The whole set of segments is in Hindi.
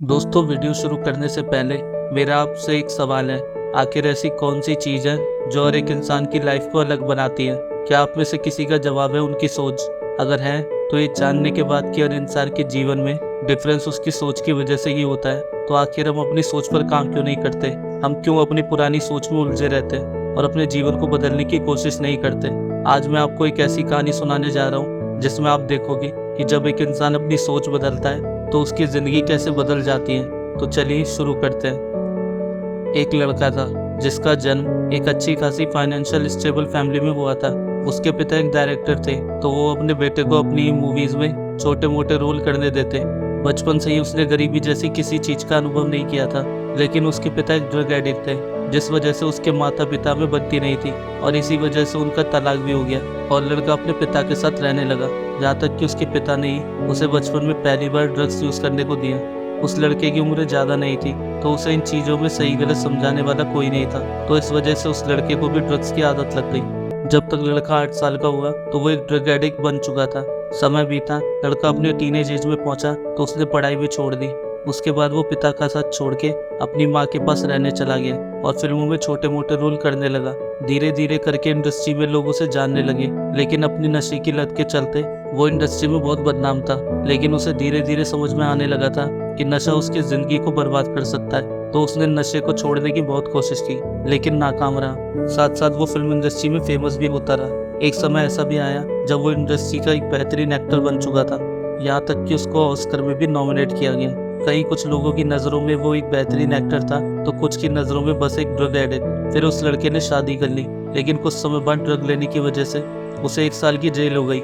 दोस्तों, वीडियो शुरू करने से पहले मेरा आपसे एक सवाल है। आखिर ऐसी कौन सी चीज़ है जो हर एक इंसान की लाइफ को अलग बनाती है? क्या आप में से किसी का जवाब है उनकी सोच? अगर है तो ये जानने के बाद कि हर इंसान के जीवन में डिफरेंस उसकी सोच की वजह से ही होता है, तो आखिर हम अपनी सोच पर काम क्यों नहीं करते? हम क्यों अपनी पुरानी सोच में उलझे रहते हैं और अपने जीवन को बदलने की कोशिश नहीं करते? आज मैं आपको एक ऐसी कहानी सुनाने जा रहा हूँ जिसमें आप देखोगे कि जब एक इंसान अपनी सोच बदलता है तो उसकी ज़िंदगी कैसे बदल जाती है। तो चलिए शुरू करते हैं। एक लड़का था जिसका जन्म एक अच्छी खासी फाइनेंशियल स्टेबल फैमिली में हुआ था। उसके पिता एक डायरेक्टर थे, तो वो अपने बेटे को अपनी मूवीज़ में छोटे मोटे रोल करने देते। बचपन से ही उसने गरीबी जैसी किसी चीज़ का अनुभव नहीं किया था, लेकिन उसके पिता एक ड्रग एडिक्ट थे, जिस वजह से उसके माता पिता में बनती नहीं थी और इसी वजह से उनका तलाक भी हो गया और लड़का अपने पिता के साथ रहने लगा। यहाँ तक कि उसके पिता ने ही उसे बचपन में पहली बार ड्रग्स यूज़ करने को दिया। उस लड़के की उम्र ज़्यादा नहीं थी, तो उसे इन चीज़ों में सही गलत समझाने वाला कोई नहीं था, तो इस वजह से उस लड़के को भी ड्रग्स की आदत लग गई। जब तक लड़का 8 साल का हुआ तो वो एक ड्रग एडिक्ट बन चुका था। समय बीता, लड़का अपने टीनेज एज में पहुंचा तो उसने पढ़ाई भी छोड़ दी। उसके बाद वो पिता का साथ छोड़ के अपनी माँ के पास रहने चला गया और फिल्मों में छोटे मोटे रोल करने लगा। धीरे धीरे करके इंडस्ट्री में लोग उसे जानने लगे, लेकिन अपनी नशे की लत के चलते वो इंडस्ट्री में बहुत बदनाम था। लेकिन उसे धीरे धीरे समझ में आने लगा था कि नशा उसकी ज़िंदगी को बर्बाद कर सकता है, तो उसने नशे को छोड़ने की बहुत कोशिश की, लेकिन नाकाम रहा। साथ साथ वो फिल्म इंडस्ट्री में फेमस भी होता रहा। एक समय ऐसा भी आया जब वो इंडस्ट्री का एक बेहतरीन एक्टर बन चुका था, यहाँ तक कि उसको ऑस्कर में भी नॉमिनेट किया गया। कई कुछ लोगों की नज़रों में वो एक बेहतरीन एक्टर था, तो कुछ की नज़रों में बस एक ड्रग एडिक्ट। फिर उस लड़के ने शादी कर ली, लेकिन कुछ समय बाद ड्रग लेने की वजह से उसे 1 साल की जेल हो गई।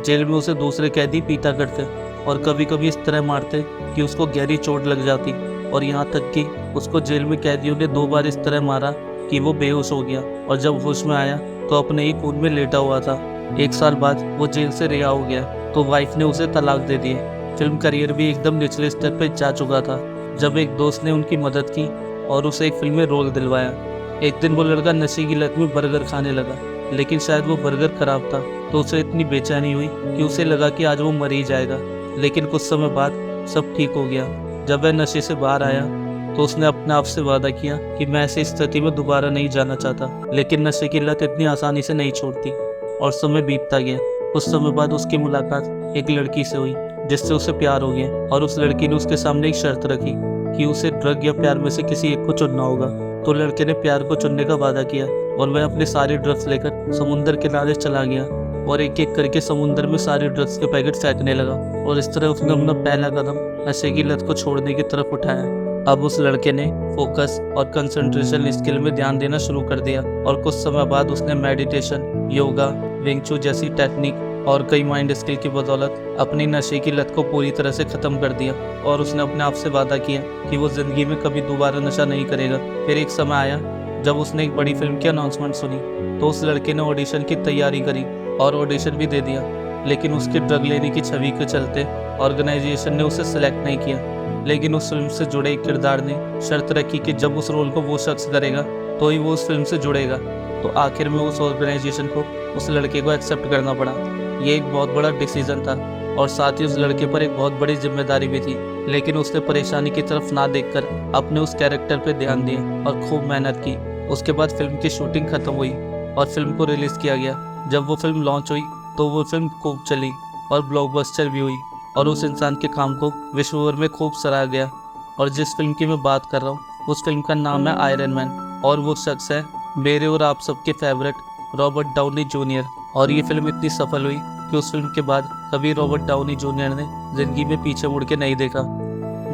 जेल में उसे दूसरे कैदी पीटा करते और कभी कभी इस तरह मारते कि उसको गहरी चोट लग जाती, और यहाँ तक कि उसको जेल में कैदियों ने 2 बार इस तरह मारा कि वो बेहोश हो गया और जब होश में आया तो अपने ही खून में लेटा हुआ था। 1 साल बाद वो जेल से रिहा हो गया तो वाइफ ने उसे तलाक दे दी। फिल्म करियर भी एकदम निचले स्तर पर जा चुका था, जब एक दोस्त ने उनकी मदद की और उसे एक फिल्म में रोल दिलवाया। एक दिन वो लड़का नशे की लत में बर्गर खाने लगा, लेकिन शायद वो बर्गर खराब था, तो उसे इतनी बेचैनी हुई कि उसे लगा कि आज वो मर ही जाएगा। लेकिन कुछ समय बाद सब ठीक हो गया। जब वह नशे से बाहर आया तो उसने अपने आप से वादा किया कि मैं ऐसी स्थिति में दोबारा नहीं जाना चाहता। लेकिन नशे की लत इतनी आसानी से नहीं छोड़ती और समय बीतता गया। कुछ समय बाद उसकी मुलाकात एक लड़की से हुई जिससे उसे प्यार हो गया, और उस लड़की ने उसके सामने एक शर्त रखी कि उसे ड्रग या प्यार में से किसी एक को चुनना होगा। तो लड़के ने प्यार को चुनने का वादा किया और वह अपने सारे ड्रग्स लेकर समुंदर किनारे चला गया और एक एक करके समुंदर में सारे ड्रग्स के पैकेट फेंकने लगा, और इस तरह उसने अपना पहला कदम नशे की लत को छोड़ने की तरफ उठाया। अब उस लड़के ने फोकस और कंसंट्रेशन स्किल में ध्यान देना शुरू कर दिया, और कुछ समय बाद उसने मेडिटेशन, योगा, विंग चू जैसी टेक्निक और कई माइंड स्किल की बदौलत अपनी नशे की लत को पूरी तरह से ख़त्म कर दिया। और उसने अपने आप से वादा किया कि वो ज़िंदगी में कभी दोबारा नशा नहीं करेगा। फिर एक समय आया जब उसने एक बड़ी फिल्म की अनाउंसमेंट सुनी, तो उस लड़के ने ऑडिशन की तैयारी करी और ऑडिशन भी दे दिया, लेकिन उसके ड्रग लेने की छवि के चलते ऑर्गेनाइजेशन ने उसे सेलेक्ट नहीं किया। लेकिन उस फिल्म से जुड़े एक किरदार ने शर्त रखी कि जब उस रोल को वो शख्स करेगा तो ही वो उस फिल्म से जुड़ेगा। तो आखिर में उस ऑर्गेनाइजेशन को उस लड़के को एक्सेप्ट करना पड़ा। ये एक बहुत बड़ा डिसीजन था और साथ ही उस लड़के पर एक बहुत बड़ी जिम्मेदारी भी थी, लेकिन उसने परेशानी की तरफ ना देखकर अपने उस कैरेक्टर पर ध्यान दिया और खूब मेहनत की। उसके बाद फिल्म की शूटिंग खत्म हुई और फिल्म को रिलीज़ किया गया। जब वो फिल्म लॉन्च हुई तो वो फिल्म खूब चली और ब्लॉकबस्टर भी हुई, और उस इंसान के काम को विश्व भर में खूब सराहा गया। और जिस फिल्म की मैं बात कर रहा हूँ उस फिल्म का नाम है आयरन मैन, और वो शख्स है मेरे और आप सबके फेवरेट रॉबर्ट डाउनी जूनियर। और ये फिल्म इतनी सफल हुई कि उस फिल्म के बाद कभी रॉबर्ट डाउनी जूनियर ने जिंदगी में पीछे मुड़ के नहीं देखा।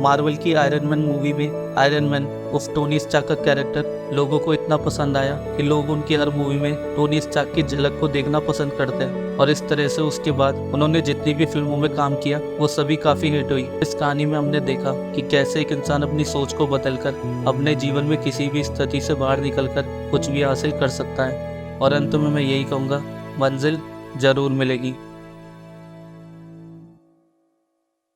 मार्वल की आयरन मैन मूवी में आयरन मैन उस टोनी स्टार्क का कैरेक्टर लोगों को इतना पसंद आया कि लोग उनकी हर मूवी में टोनी स्टार्क की झलक को देखना पसंद करते हैं, और इस तरह से उसके बाद उन्होंने जितनी भी फिल्मों में काम किया वो सभी काफ़ी हिट हुई। इस कहानी में हमने देखा कि कैसे एक इंसान अपनी सोच को बदलकर अपने जीवन में किसी भी स्थिति से बाहर निकलकर कुछ भी हासिल कर सकता है। और अंत में मैं यही कहूँगा, मंजिल ज़रूर मिलेगी।